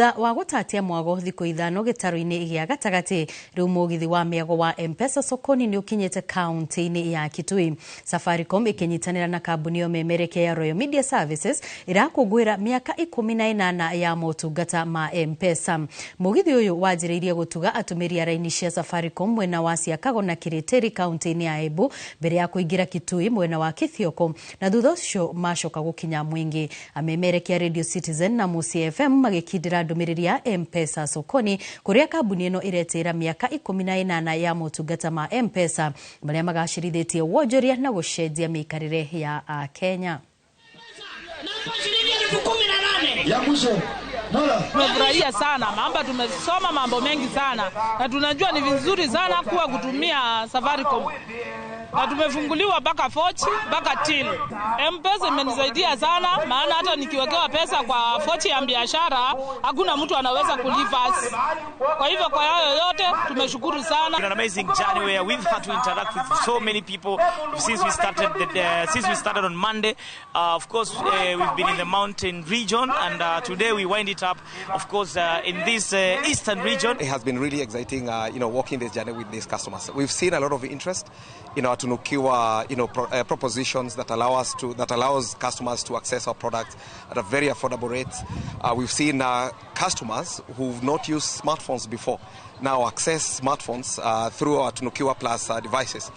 wa gũtatia Mwago thikũ ithano gĩtaro-inĩ gĩa gatagati rĩu mũgithi wa mĩago wa Mpesa Sokoni nĩ ũkinyĩte kaunti-inĩ ya Kitui. Safaricom ĩkĩnyitanĩra na kambuni yo memereke ya Royal Media Services irakũngũĩra mĩaka 18 ya motungata ma Mpesa. Mũgithi ũyũ wanjĩrĩirie gũtuga atũmĩri a raini cia Safaricom mwena wa Siakago na Kiritiri kaunti-inĩ ya Embu mbere ya kũingĩra Kitui mwena wa Kithioko, na thutha ũcio macoka gũkinya mũingĩ. Amemereke ya Radio Citizen na Musi FM magĩkindĩra ndũmĩrĩri ya Mpesa Sokoni kuria kambuni ino iretĩra mĩaka 18 ya motungata ma Mpesa marĩa magacĩrithĩtie wonjoria na gũcenjia mĩikarĩre ya Kenya. Tumefurahia sana, tumesoma mambo mengi sana na tunajua ni vizuri sana kuwa kutumia Safaricom. Na tumefunguliwa baka Fochi, baka Till. Mpesa imenisaidia sana, maana hata nikiwekewa pesa kwa Fochi ya biashara, hakuna mtu anaweza kulipa. Kwa hivyo kwa hayo yote tumeshukuru sana. An amazing journey where we've had to interact with so many people since we started on Monday. Of course, we've been in the mountain region, and today we wind it up, of course, in this eastern region. It has been really exciting, walking this journey with these customers. We've seen a lot of interest in our tunukiwa, propositions that allows customers to access our products at a very affordable rate. We've seen customers who've not used smartphones before now access smartphones through our Tunukiwa Plus devices.